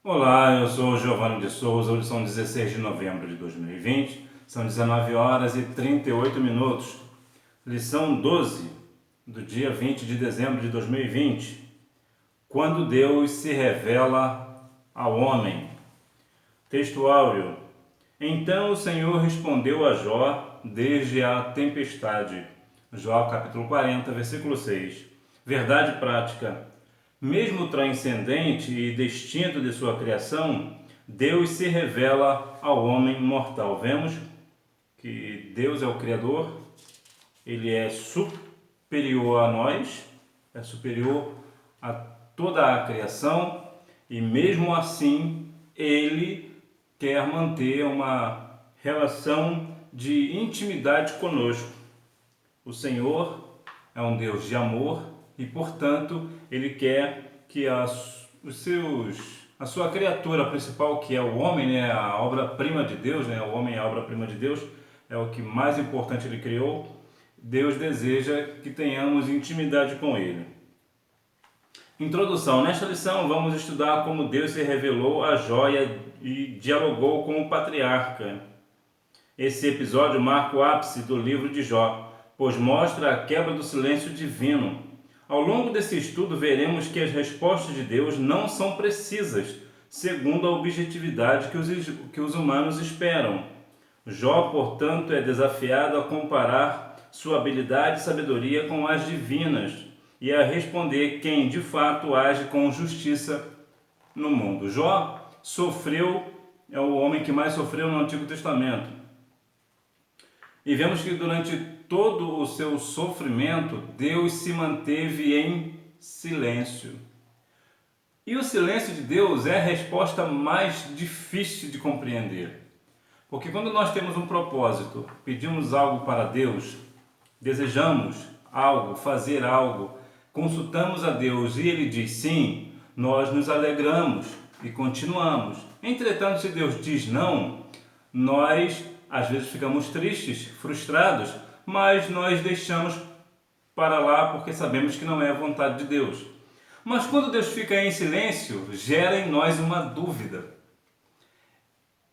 Olá, eu sou o Giovanni de Souza. Hoje são 16 de novembro de 2020, são 19 horas e 38 minutos. Lição 12 do dia 20 de dezembro de 2020. Quando Deus se revela ao homem. Texto áureo. Então o Senhor respondeu a Jó desde a tempestade. Jó capítulo 40, versículo 6. Verdade prática. Mesmo transcendente e distinto de sua criação, Deus se revela ao homem mortal. Vemos que Deus é o Criador, Ele é superior a nós, é superior a toda a criação e mesmo assim Ele quer manter uma relação de intimidade conosco. O Senhor é um Deus de amor e, portanto, Ele quer que a sua criatura principal, que é o homem, né, a obra-prima de Deus, né, o homem é a obra-prima de Deus, é o que mais importante Ele criou. Deus deseja que tenhamos intimidade com Ele. Introdução. Nesta lição vamos estudar como Deus se revelou a Jó e dialogou com o patriarca. Esse episódio marca o ápice do livro de Jó, pois mostra a quebra do silêncio divino. Ao longo desse estudo veremos que as respostas de Deus não são precisas, segundo a objetividade que os humanos esperam. Jó, portanto, é desafiado a comparar sua habilidade e sabedoria com as divinas e a responder quem de fato age com justiça no mundo. Jó é o homem que mais sofreu no Antigo Testamento. E vemos que durante todo o seu sofrimento, Deus se manteve em silêncio. E o silêncio de Deus é a resposta mais difícil de compreender. Porque quando nós temos um propósito, pedimos algo para Deus, desejamos algo, fazer algo, consultamos a Deus e Ele diz sim, nós nos alegramos e continuamos. Entretanto, se Deus diz não, nós às vezes ficamos tristes, frustrados, mas nós deixamos para lá porque sabemos que não é a vontade de Deus. Mas quando Deus fica em silêncio, gera em nós uma dúvida.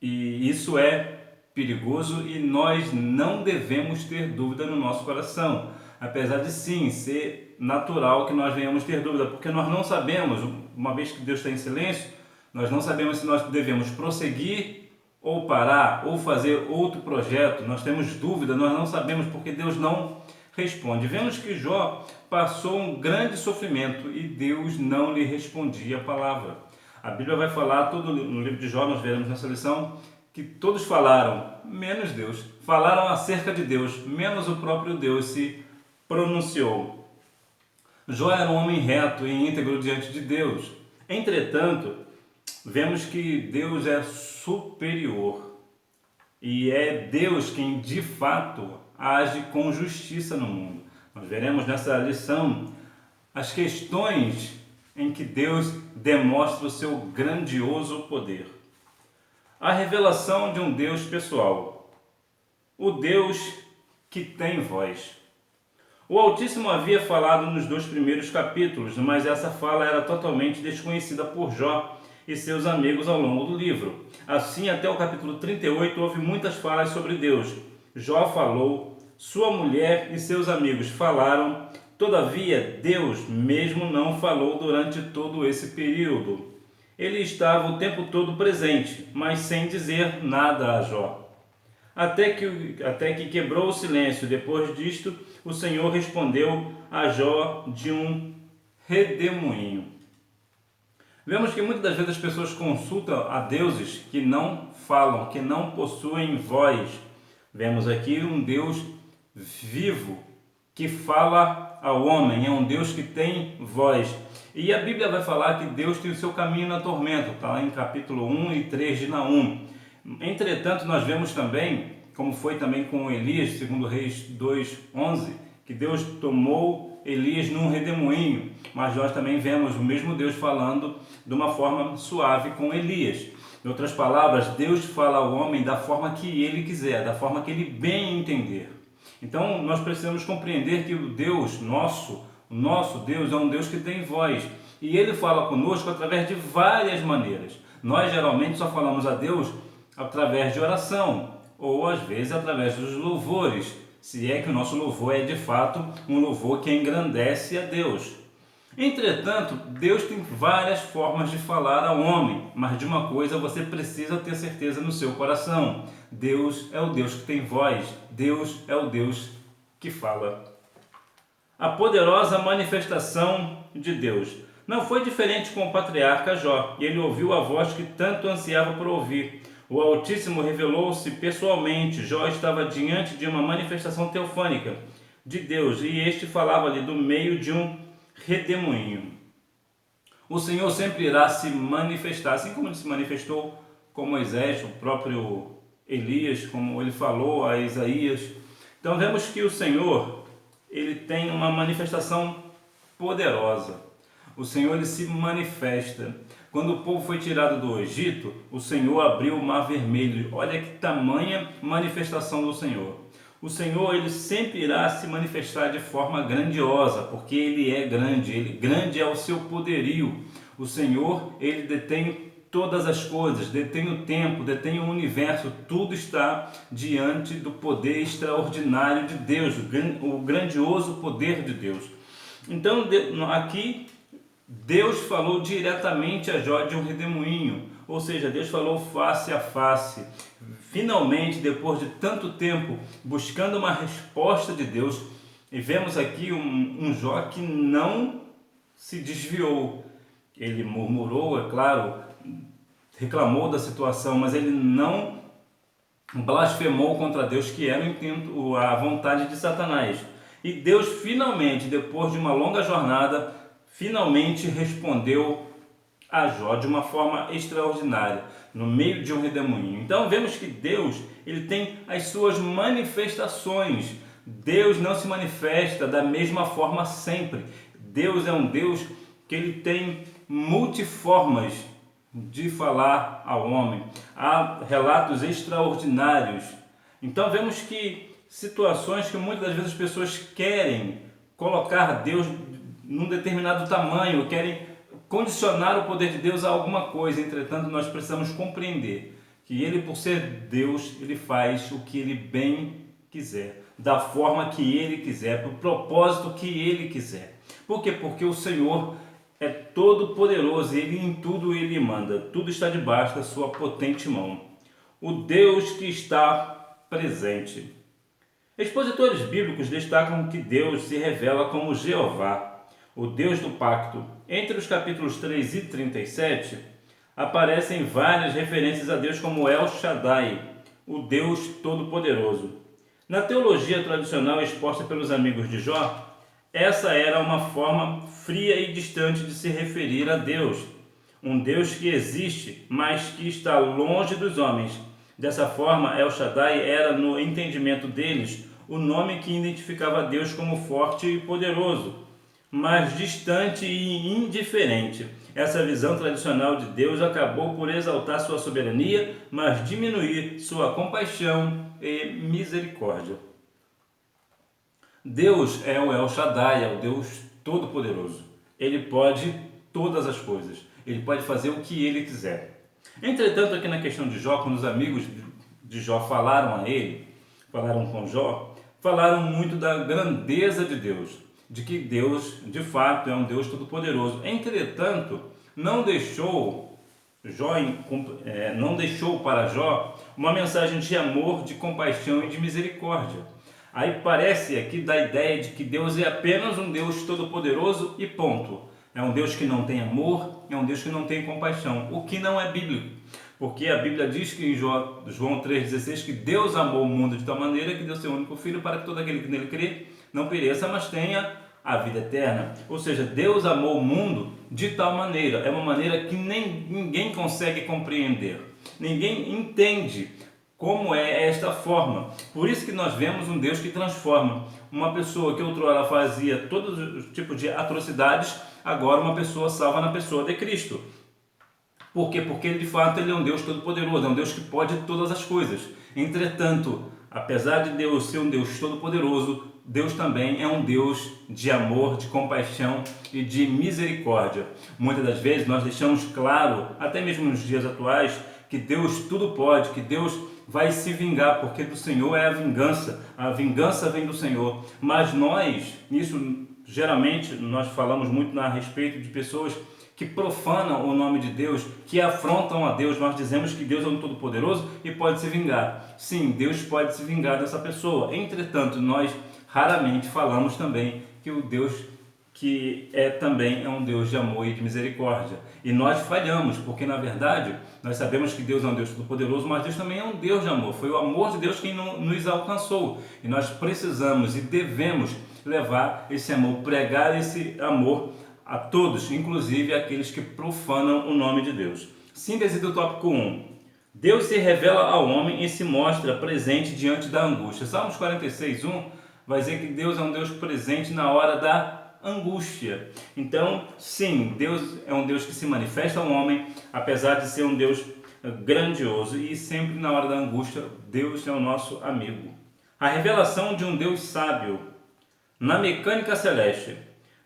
E isso é perigoso e nós não devemos ter dúvida no nosso coração. Apesar de sim, ser natural que nós venhamos ter dúvida, porque nós não sabemos, uma vez que Deus está em silêncio, nós não sabemos se nós devemos prosseguir ou parar, ou fazer outro projeto. Nós temos dúvida, nós não sabemos porque Deus não responde. Vemos que Jó passou um grande sofrimento e Deus não lhe respondia a palavra. A Bíblia vai falar, todo no livro de Jó, nós veremos nessa lição, que todos falaram, menos Deus. Falaram acerca de Deus, menos o próprio Deus se pronunciou. Jó era um homem reto e íntegro diante de Deus. Entretanto, vemos que Deus é superior e é Deus quem de fato age com justiça no mundo. Nós veremos nessa lição as questões em que Deus demonstra o seu grandioso poder. A revelação de um Deus pessoal, o Deus que tem voz. O Altíssimo havia falado nos 2 primeiros capítulos, mas essa fala era totalmente desconhecida por Jó e seus amigos ao longo do livro. Assim, até o capítulo 38, houve muitas falas sobre Deus. Jó falou, sua mulher e seus amigos falaram, todavia Deus mesmo não falou durante todo esse período. Ele estava o tempo todo presente, mas sem dizer nada a Jó. Até que quebrou o silêncio. Depois disto, o Senhor respondeu a Jó de um redemoinho. Vemos que muitas das vezes as pessoas consultam a deuses que não falam, que não possuem voz. Vemos aqui um Deus vivo, que fala ao homem, é um Deus que tem voz. E a Bíblia vai falar que Deus tem o seu caminho na tormenta, está lá em capítulo 1 e 3 de Naum. Entretanto, nós vemos também, como foi também com Elias, segundo Reis 2:11, que Deus tomou Elias num redemoinho, mas nós também vemos o mesmo Deus falando de uma forma suave com Elias. Em outras palavras, Deus fala ao homem da forma que ele quiser, da forma que ele bem entender. Então, nós precisamos compreender que o Deus nosso, o nosso Deus é um Deus que tem voz, e Ele fala conosco através de várias maneiras. Nós geralmente só falamos a Deus através de oração, ou às vezes através dos louvores, se é que o nosso louvor é de fato um louvor que engrandece a Deus. Entretanto, Deus tem várias formas de falar ao homem, mas de uma coisa você precisa ter certeza no seu coração: Deus é o Deus que tem voz, Deus é o Deus que fala. A poderosa manifestação de Deus não foi diferente com o patriarca Jó. Ele ouviu a voz que tanto ansiava por ouvir. O Altíssimo revelou-se pessoalmente. Jó estava diante de uma manifestação teofânica de Deus e este falava ali do meio de um redemoinho. O Senhor sempre irá se manifestar, assim como ele se manifestou com Moisés, o próprio Elias, como ele falou a Isaías. Então vemos que o Senhor, ele tem uma manifestação poderosa. O Senhor, ele se manifesta. Quando o povo foi tirado do Egito, o Senhor abriu o Mar Vermelho. Olha que tamanha manifestação do Senhor. O Senhor, ele sempre irá se manifestar de forma grandiosa, porque ele é grande, grande é o seu poderio. O Senhor, ele detém todas as coisas, detém o tempo, detém o universo, tudo está diante do poder extraordinário de Deus, o grandioso poder de Deus. Então, aqui, Deus falou diretamente a Jó de um redemoinho, ou seja, Deus falou face a face. Finalmente, depois de tanto tempo buscando uma resposta de Deus, e vemos aqui um Jó que não se desviou. Ele murmurou, é claro, reclamou da situação, mas ele não blasfemou contra Deus, que era a vontade de Satanás. E Deus finalmente, depois de uma longa jornada, finalmente respondeu a Jó de uma forma extraordinária, no meio de um redemoinho. Então vemos que Deus, ele tem as suas manifestações. Deus não se manifesta da mesma forma sempre. Deus é um Deus que ele tem multiformas de falar ao homem. Há relatos extraordinários. Então vemos que situações que muitas das vezes as pessoas querem colocar Deus num determinado tamanho, querem condicionar o poder de Deus a alguma coisa. Entretanto, nós precisamos compreender que ele, por ser Deus, ele faz o que ele bem quiser, da forma que ele quiser, para o propósito que ele quiser. Por quê? Porque o Senhor é todo poderoso, ele em tudo ele manda, tudo está debaixo da sua potente mão. O Deus que está presente. Expositores bíblicos destacam que Deus se revela como Jeová, o Deus do pacto. Entre os capítulos 3 e 37, aparecem várias referências a Deus como El Shaddai, o Deus Todo-Poderoso. Na teologia tradicional exposta pelos amigos de Jó, essa era uma forma fria e distante de se referir a Deus, um Deus que existe, mas que está longe dos homens. Dessa forma, El Shaddai era, no entendimento deles, o nome que identificava Deus como forte e poderoso, mas distante e indiferente. Essa visão tradicional de Deus acabou por exaltar sua soberania, mas diminuir sua compaixão e misericórdia. Deus é o El Shaddai, é o Deus Todo-Poderoso. Ele pode todas as coisas. Ele pode fazer o que ele quiser. Entretanto, aqui na questão de Jó, quando os amigos de Jó falaram a ele, falaram com Jó, falaram muito da grandeza de Deus, de que Deus, de fato, é um Deus todo-poderoso. Entretanto, não deixou para Jó uma mensagem de amor, de compaixão e de misericórdia. Aí parece aqui da ideia de que Deus é apenas um Deus todo-poderoso e ponto. É um Deus que não tem amor, é um Deus que não tem compaixão, o que não é bíblico. Porque a Bíblia diz que em João 3,16 que Deus amou o mundo de tal maneira que deu seu único Filho para que todo aquele que nele crê não pereça, mas tenha a vida eterna. Ou seja, Deus amou o mundo de tal maneira, é uma maneira que ninguém consegue compreender, ninguém entende como é esta forma. Por isso que nós vemos um Deus que transforma uma pessoa que outrora fazia todos os tipos de atrocidades, agora uma pessoa salva na pessoa de Cristo. Por quê? Porque de fato ele é um Deus todo-poderoso, é um Deus que pode todas as coisas. Entretanto, apesar de Deus ser um Deus todo-poderoso, Deus também é um Deus de amor, de compaixão e de misericórdia. Muitas das vezes nós deixamos claro, até mesmo nos dias atuais, que Deus tudo pode, que Deus vai se vingar, porque do Senhor é a vingança vem do Senhor. Mas nós, isso geralmente nós falamos muito a respeito de pessoas que profanam o nome de Deus, que afrontam a Deus. Nós dizemos que Deus é um todo-poderoso e pode se vingar. Sim, Deus pode se vingar dessa pessoa. Entretanto, nós raramente falamos também que o Deus que também é um Deus de amor e de misericórdia. E nós falhamos, porque na verdade nós sabemos que Deus é um Deus todo-poderoso, mas Deus também é um Deus de amor. Foi o amor de Deus quem nos alcançou. E nós precisamos e devemos levar esse amor, pregar esse amor a todos, inclusive aqueles que profanam o nome de Deus. Síntese do tópico 1. Deus se revela ao homem e se mostra presente diante da angústia. Salmos 46:1 vai dizer que Deus é um Deus presente na hora da angústia. Então, sim, Deus é um Deus que se manifesta ao homem, apesar de ser um Deus grandioso, e sempre na hora da angústia, Deus é o nosso amigo. A revelação de um Deus sábio. Na mecânica celeste,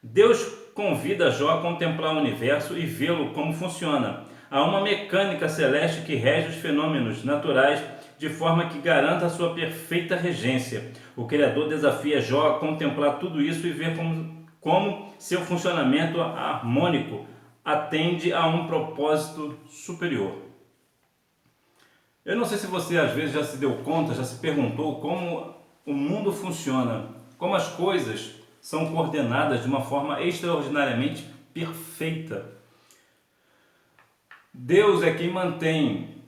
Deus convida Jó a contemplar o universo e vê-lo como funciona. Há uma mecânica celeste que rege os fenômenos naturais de forma que garanta a sua perfeita regência. O Criador desafia Jó a contemplar tudo isso e ver como seu funcionamento harmônico atende a um propósito superior. Eu não sei se você às vezes já se deu conta, já se perguntou como o mundo funciona, como as coisas são coordenadas de uma forma extraordinariamente perfeita. Deus é quem mantém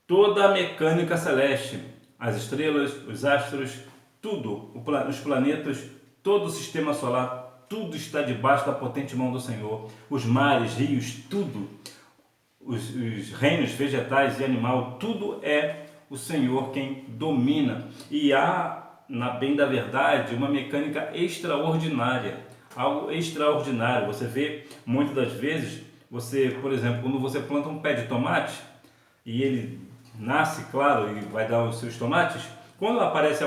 toda a mecânica celeste, as estrelas, os astros, tudo, os planetas, todo o sistema solar, tudo está debaixo da potente mão do Senhor. Os mares, rios, tudo, os reinos vegetais e animal, tudo é o Senhor quem domina. E há, na bem da verdade, uma mecânica extraordinária, algo extraordinário. Você vê muitas das vezes, por exemplo, quando você planta um pé de tomate e ele nasce, claro, e vai dar os seus tomates, quando aparecem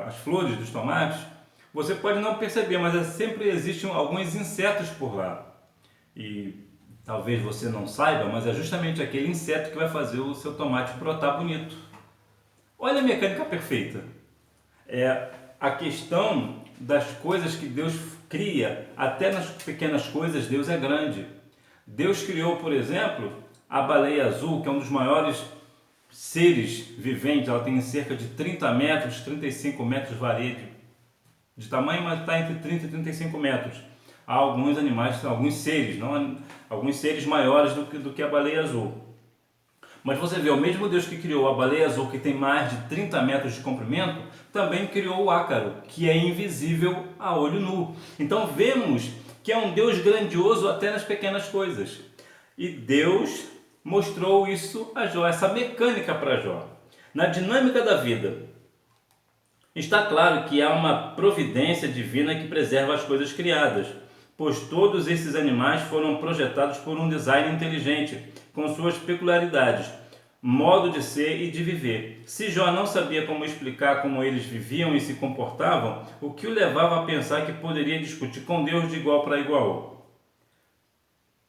as flores dos tomates, você pode não perceber, mas sempre existem alguns insetos por lá. E talvez você não saiba, mas é justamente aquele inseto que vai fazer o seu tomate brotar bonito. Olha a mecânica perfeita. É a questão das coisas que Deus cria, até nas pequenas coisas Deus é grande. Deus criou, por exemplo, a baleia azul, que é um dos maiores seres viventes. Ela tem cerca de 30 metros, 35 metros varia de tamanho, mas está entre 30 e 35 metros. Há alguns animais, alguns seres maiores do que a baleia azul. Mas você vê, o mesmo Deus que criou a baleia azul, que tem mais de 30 metros de comprimento, também criou o ácaro, que é invisível a olho nu. Então vemos que é um Deus grandioso até nas pequenas coisas. E Deus mostrou isso a Jó, essa mecânica para Jó. Na dinâmica da vida, está claro que há uma providência divina que preserva as coisas criadas, pois todos esses animais foram projetados por um design inteligente, com suas peculiaridades, modo de ser e de viver. Se Jó não sabia como explicar como eles viviam e se comportavam, o que o levava a pensar que poderia discutir com Deus de igual para igual?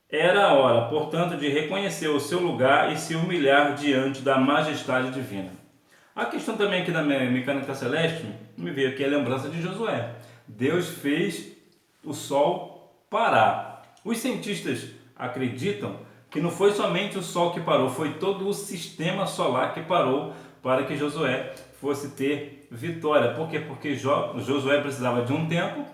Era a hora, portanto, de reconhecer o seu lugar e se humilhar diante da majestade divina. A questão também aqui da mecânica celeste, me veio aqui a lembrança de Josué. Deus fez o Sol parar. Os cientistas acreditam que não foi somente o Sol que parou, foi todo o sistema solar que parou para que Josué fosse ter vitória. Por quê? Porque Josué precisava de um tempo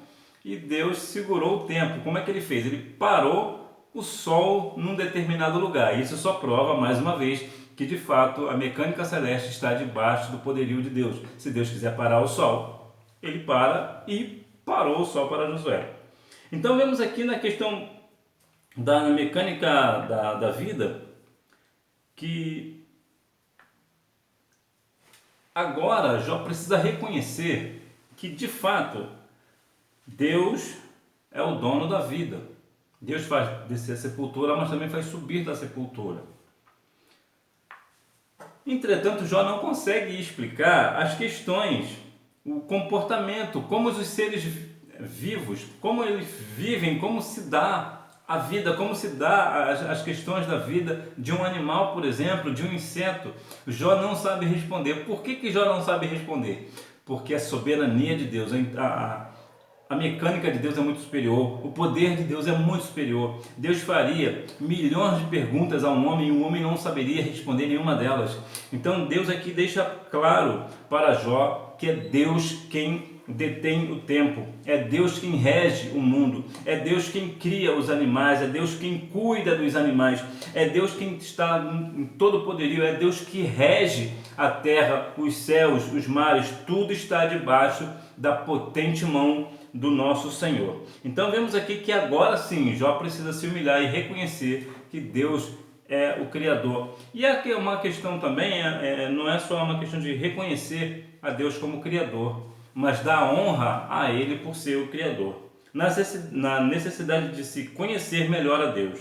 e Deus segurou o tempo. Como é que ele fez? Ele parou o Sol num determinado lugar. Isso só prova, mais uma vez, que de fato a mecânica celeste está debaixo do poderio de Deus. Se Deus quiser parar o Sol, ele para, e parou o Sol para Josué. Então vemos aqui na questão da mecânica da vida que agora Jó precisa reconhecer que de fato Deus é o dono da vida. Deus faz descer a sepultura, mas também faz subir da sepultura. Entretanto, Jó não consegue explicar as questões, o comportamento, como os seres vivos, como eles vivem, como se dá a vida, como se dá as questões da vida de um animal, por exemplo, de um inseto. Jó não sabe responder. Por que Jó não sabe responder? Porque a soberania de Deus, a mecânica de Deus é muito superior, o poder de Deus é muito superior. Deus faria milhões de perguntas a um homem e o homem não saberia responder nenhuma delas. Então Deus aqui deixa claro para Jó que é Deus quem detém o tempo, é Deus quem rege o mundo, é Deus quem cria os animais, é Deus quem cuida dos animais, é Deus quem está em todo o poderio, é Deus que rege a terra, os céus, os mares, tudo está debaixo da potente mão do nosso Senhor. Então vemos aqui que agora sim Jó precisa se humilhar e reconhecer que Deus é o Criador. E aqui uma questão também, não é só uma questão de reconhecer a Deus como Criador, mas dar honra a Ele por ser o Criador, na necessidade de se conhecer melhor a Deus.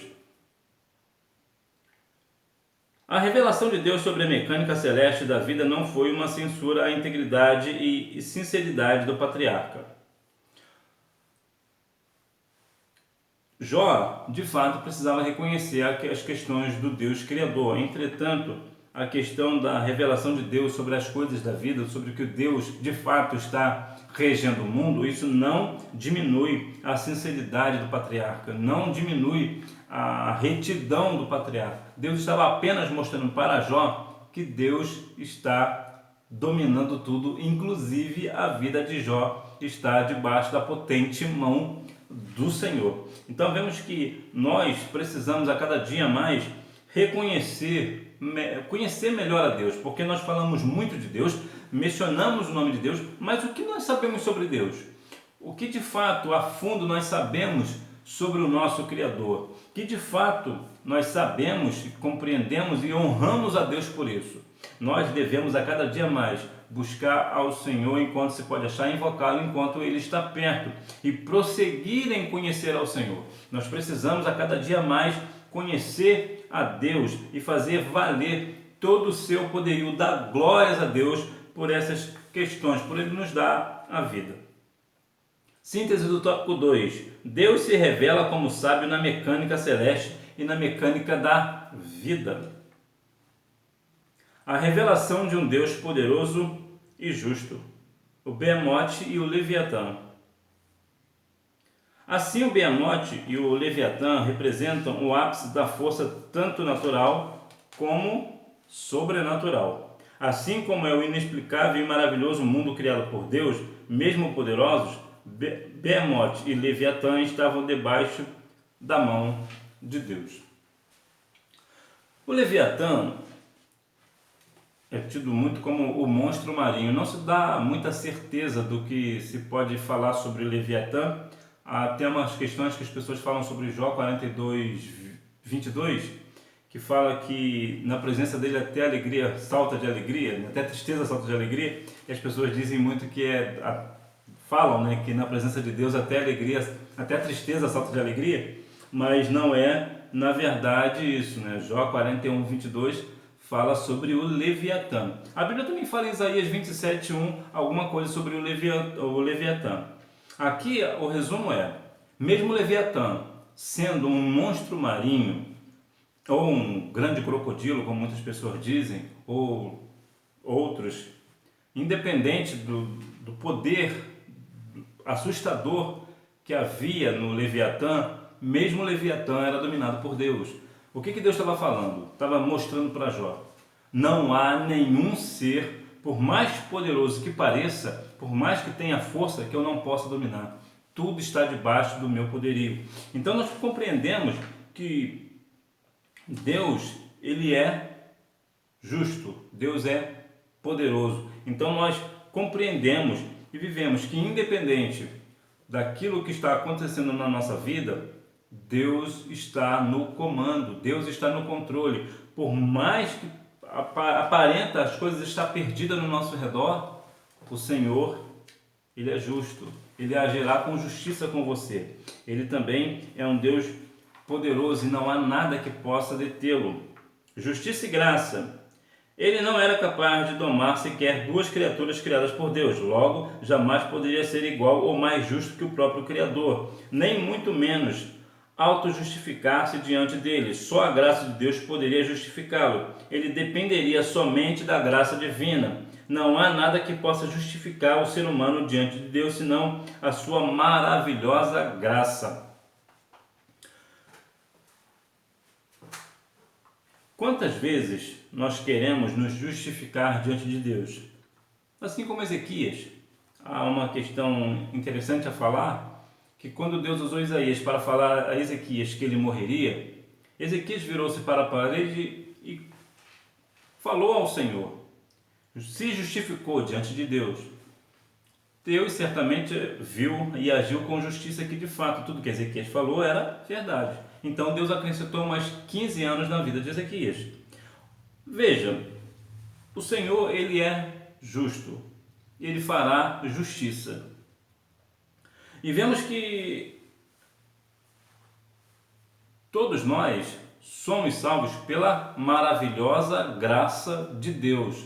A revelação de Deus sobre a mecânica celeste da vida não foi uma censura à integridade e sinceridade do patriarca. Jó, de fato, precisava reconhecer as questões do Deus Criador. Entretanto, a questão da revelação de Deus sobre as coisas da vida, sobre o que Deus de fato está regendo o mundo, isso não diminui a sinceridade do patriarca, não diminui a retidão do patriarca. Deus estava apenas mostrando para Jó que Deus está dominando tudo, inclusive a vida de Jó está debaixo da potente mão do Senhor. Então vemos que nós precisamos a cada dia mais conhecer melhor a Deus, porque nós falamos muito de Deus, mencionamos o nome de Deus, mas o que nós sabemos sobre Deus? O que de fato, a fundo, nós sabemos sobre o nosso Criador? Que de fato nós sabemos, compreendemos e honramos a Deus por isso? Nós devemos a cada dia mais buscar ao Senhor enquanto se pode achar, invocá-lo enquanto Ele está perto e prosseguir em conhecer ao Senhor. Nós precisamos a cada dia mais conhecer a Deus e fazer valer todo o seu poderio, dar glórias a Deus por essas questões, por Ele nos dar a vida. Síntese do tópico 2. Deus se revela como sábio na mecânica celeste e na mecânica da vida. A revelação de um Deus poderoso e justo, o Behemoth e o Leviatã. Assim, o Behemoth e o Leviatã representam o ápice da força tanto natural como sobrenatural. Assim como é o inexplicável e maravilhoso mundo criado por Deus, mesmo poderosos, Behemoth e Leviatã estavam debaixo da mão de Deus. O Leviatã é tido muito como o monstro marinho. Não se dá muita certeza do que se pode falar sobre o Leviatã. Há até umas questões que as pessoas falam sobre Jó 42, 22, que fala que na presença dele até alegria salta de alegria, até tristeza salta de alegria, e as pessoas dizem muito que falam, né, que na presença de Deus até alegria, até tristeza salta de alegria, mas não é na verdade isso, né? Jó 41, 22 fala sobre o Leviatã. A Bíblia também fala em Isaías 27, 1 alguma coisa sobre o Leviatã. Aqui o resumo é, mesmo o Leviatã sendo um monstro marinho, ou um grande crocodilo, como muitas pessoas dizem, ou outros, independente do poder assustador que havia no Leviatã, mesmo o Leviatã era dominado por Deus. O que Deus estava falando? Estava mostrando para Jó. Não há nenhum ser, por mais poderoso que pareça, por mais que tenha força, que eu não possa dominar. Tudo está debaixo do meu poderio. Então nós compreendemos que Deus, Ele é justo. Deus é poderoso. Então nós compreendemos e vivemos que independente daquilo que está acontecendo na nossa vida, Deus está no comando, Deus está no controle. Por mais que aparenta as coisas estar perdidas no nosso redor, o Senhor, Ele é justo, Ele agirá com justiça com você. Ele também é um Deus poderoso e não há nada que possa detê-lo. Justiça e graça Ele não era capaz de domar sequer duas criaturas criadas por Deus, logo, jamais poderia ser igual ou mais justo que o próprio Criador, nem muito menos auto-justificar-se diante dele. Só a graça de Deus poderia justificá-lo. Ele dependeria somente da graça divina. Não há nada que possa justificar o ser humano diante de Deus, senão a sua maravilhosa graça. Quantas vezes nós queremos nos justificar diante de Deus? Assim como Ezequias, há uma questão interessante a falar, que quando Deus usou Isaías para falar a Ezequias que ele morreria, Ezequias virou-se para a parede e falou ao Senhor, se justificou diante de Deus. Deus certamente viu e agiu com justiça que de fato tudo que Ezequias falou era verdade. Então Deus acrescentou mais 15 anos na vida de Ezequias. Veja, o Senhor, ele é justo, ele fará justiça. E vemos que todos nós somos salvos pela maravilhosa graça de Deus.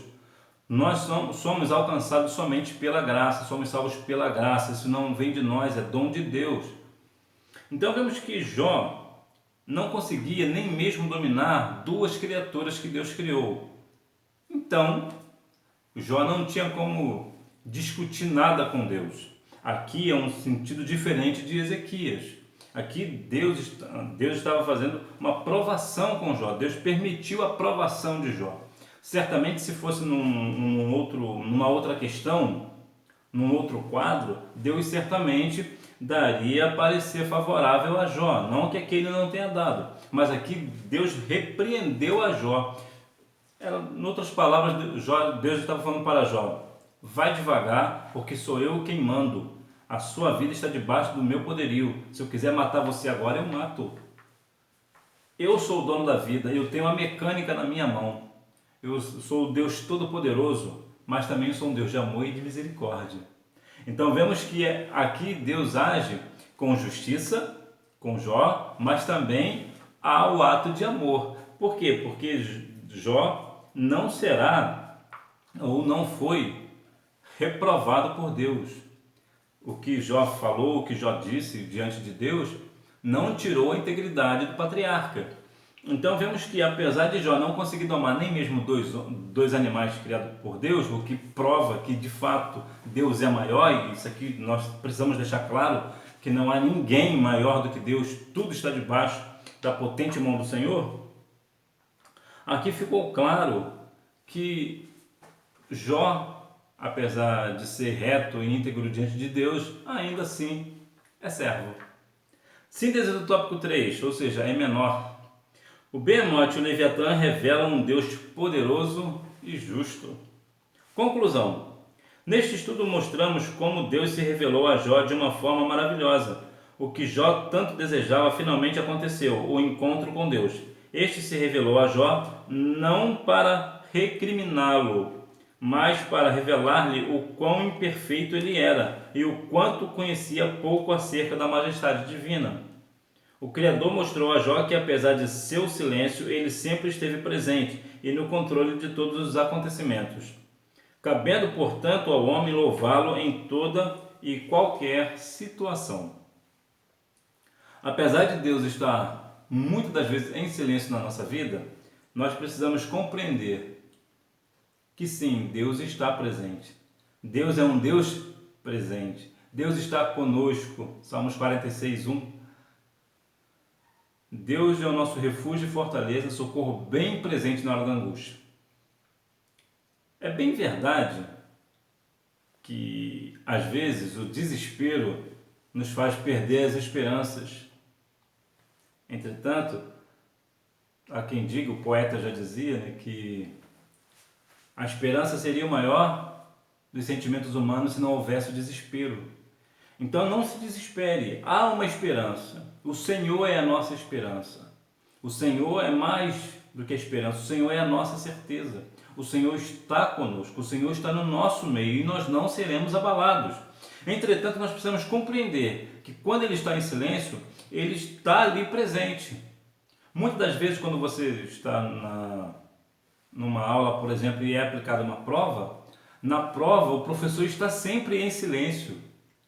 Nós somos alcançados somente pela graça, somos salvos pela graça, isso não vem de nós, é dom de Deus. Então vemos que Jó não conseguia nem mesmo dominar duas criaturas que Deus criou. Então, Jó não tinha como discutir nada com Deus. Aqui é um sentido diferente de Ezequias. Aqui Deus estava fazendo uma provação com Jó. Deus permitiu a provação de Jó. Certamente, se fosse numa outra questão, num outro quadro, Deus certamente daria parecer favorável a Jó, não que aquele não tenha dado, mas aqui Deus repreendeu a Jó. Em outras palavras, Deus estava falando para Jó, vai devagar, porque sou eu quem mando, a sua vida está debaixo do meu poderio, se eu quiser matar você agora, eu mato. Eu sou o dono da vida, eu tenho a mecânica na minha mão, eu sou o Deus Todo-Poderoso, mas também sou um Deus de amor e de misericórdia. Então vemos que aqui Deus age com justiça, com Jó, mas também há o ato de amor. Por quê? Porque Jó não será ou não foi reprovado por Deus. O que Jó falou, o que Jó disse diante de Deus, não tirou a integridade do patriarca. Então vemos que apesar de Jó não conseguir domar nem mesmo dois animais criados por Deus, o que prova que de fato Deus é maior, e isso aqui nós precisamos deixar claro, que não há ninguém maior do que Deus, tudo está debaixo da potente mão do Senhor. Aqui ficou claro que Jó, apesar de ser reto e íntegro diante de Deus, ainda assim é servo. Síntese do tópico 3, ou seja, é menor. O Behemoth e o Leviatã revelam um Deus poderoso e justo. Conclusão. Neste estudo mostramos como Deus se revelou a Jó de uma forma maravilhosa. O que Jó tanto desejava finalmente aconteceu, o encontro com Deus. Este se revelou a Jó não para recriminá-lo, mas para revelar-lhe o quão imperfeito ele era e o quanto conhecia pouco acerca da majestade divina. O Criador mostrou a Jó que, apesar de seu silêncio, ele sempre esteve presente e no controle de todos os acontecimentos, cabendo, portanto, ao homem louvá-lo em toda e qualquer situação. Apesar de Deus estar muitas das vezes em silêncio na nossa vida, nós precisamos compreender que sim, Deus está presente. Deus é um Deus presente. Deus está conosco. Salmos 46, 1. Deus é o nosso refúgio e fortaleza, socorro bem presente na hora da angústia. É bem verdade que, às vezes, o desespero nos faz perder as esperanças. Entretanto, há quem diga, o poeta já dizia, né, que a esperança seria o maior dos sentimentos humanos se não houvesse o desespero. Então não se desespere, há uma esperança. O Senhor é a nossa esperança. O Senhor é mais do que a esperança, o Senhor é a nossa certeza. O Senhor está conosco, o Senhor está no nosso meio e nós não seremos abalados. Entretanto, nós precisamos compreender que quando Ele está em silêncio, Ele está ali presente. Muitas das vezes, quando você está numa aula, por exemplo, e é aplicada uma prova, na prova o professor está sempre em silêncio.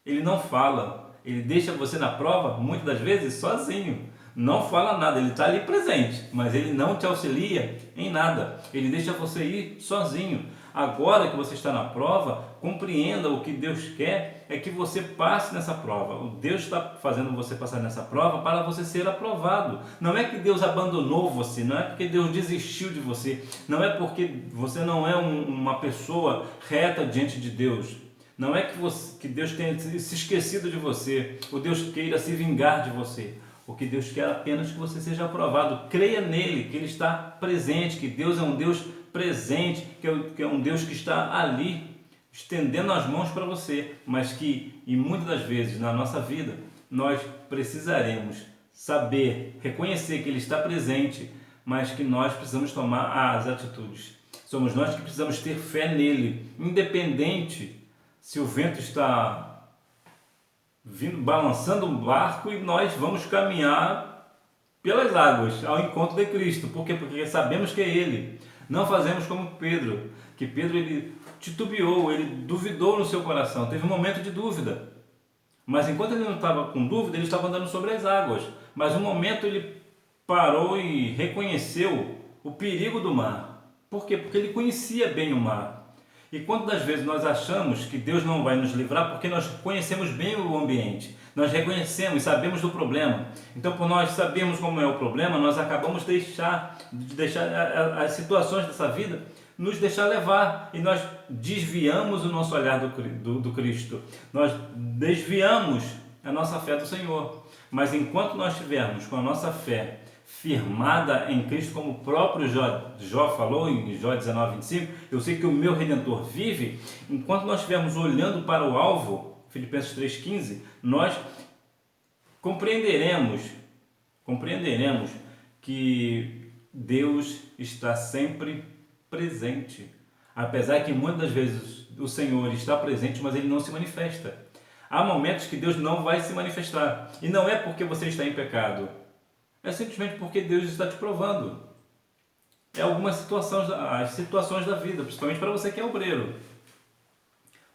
Ele não fala, ele deixa você na prova, muitas das vezes, sozinho. Não fala nada, ele está ali presente, mas ele não te auxilia em nada. Ele deixa você ir sozinho. Agora que você está na prova, compreenda o que Deus quer é que você passe nessa prova. O Deus está fazendo você passar nessa prova para você ser aprovado. Não é que Deus abandonou você, não é porque Deus desistiu de você, não é porque você não é uma pessoa reta diante de Deus. Não é que Deus tenha se esquecido de você, ou Deus queira se vingar de você. O que Deus quer é apenas que você seja aprovado. Creia nele, que ele está presente, que Deus é um Deus presente, que é um Deus que está ali, estendendo as mãos para você, mas que, e muitas das vezes na nossa vida, nós precisaremos saber, reconhecer que ele está presente, mas que nós precisamos tomar as atitudes. Somos nós que precisamos ter fé nele, independente se o vento está vindo, balançando um barco, e nós vamos caminhar pelas águas ao encontro de Cristo. Por quê? Porque sabemos que é Ele. Não fazemos como Pedro, que Pedro ele titubeou, ele duvidou no seu coração, teve um momento de dúvida. Mas enquanto ele não estava com dúvida, ele estava andando sobre as águas. Mas um momento ele parou e reconheceu o perigo do mar. Por quê? Porque ele conhecia bem o mar. E quantas das vezes nós achamos que Deus não vai nos livrar porque nós conhecemos bem o ambiente, nós reconhecemos, sabemos do problema. Então, por nós sabermos como é o problema, nós acabamos de deixar as situações dessa vida nos deixar levar, e nós desviamos o nosso olhar do Cristo, nós desviamos a nossa fé do Senhor. Mas enquanto nós estivermos com a nossa fé firmada em Cristo, como o próprio Jó falou em Jó 19:25, eu sei que o meu Redentor vive. Enquanto nós estivermos olhando para o alvo, Filipenses 3:15, nós compreenderemos que Deus está sempre presente, apesar que muitas das vezes o Senhor está presente, mas ele não se manifesta. Há momentos que Deus não vai se manifestar, e não é porque você está em pecado, é simplesmente porque Deus está te provando. É algumas situações, as situações da vida, principalmente para você que é obreiro.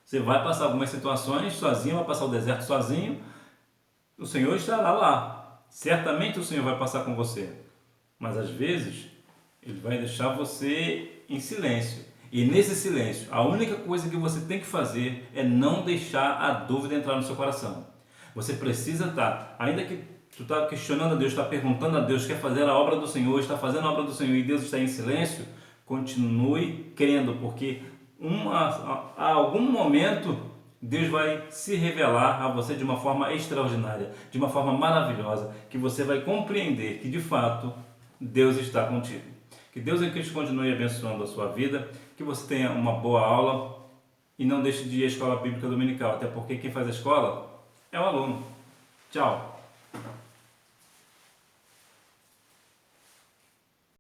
Você vai passar algumas situações sozinho, vai passar o deserto sozinho, o Senhor estará lá. Certamente o Senhor vai passar com você, mas às vezes Ele vai deixar você em silêncio. E nesse silêncio, a única coisa que você tem que fazer é não deixar a dúvida entrar no seu coração. Você precisa estar, ainda que tu está questionando a Deus, está perguntando a Deus, quer fazer a obra do Senhor, está fazendo a obra do Senhor e Deus está em silêncio, continue crendo, porque a algum momento Deus vai se revelar a você de uma forma extraordinária, de uma forma maravilhosa, que você vai compreender que de fato Deus está contigo. Que Deus em Cristo continue abençoando a sua vida, que você tenha uma boa aula e não deixe de ir à escola bíblica dominical, até porque quem faz a escola é o aluno. Tchau!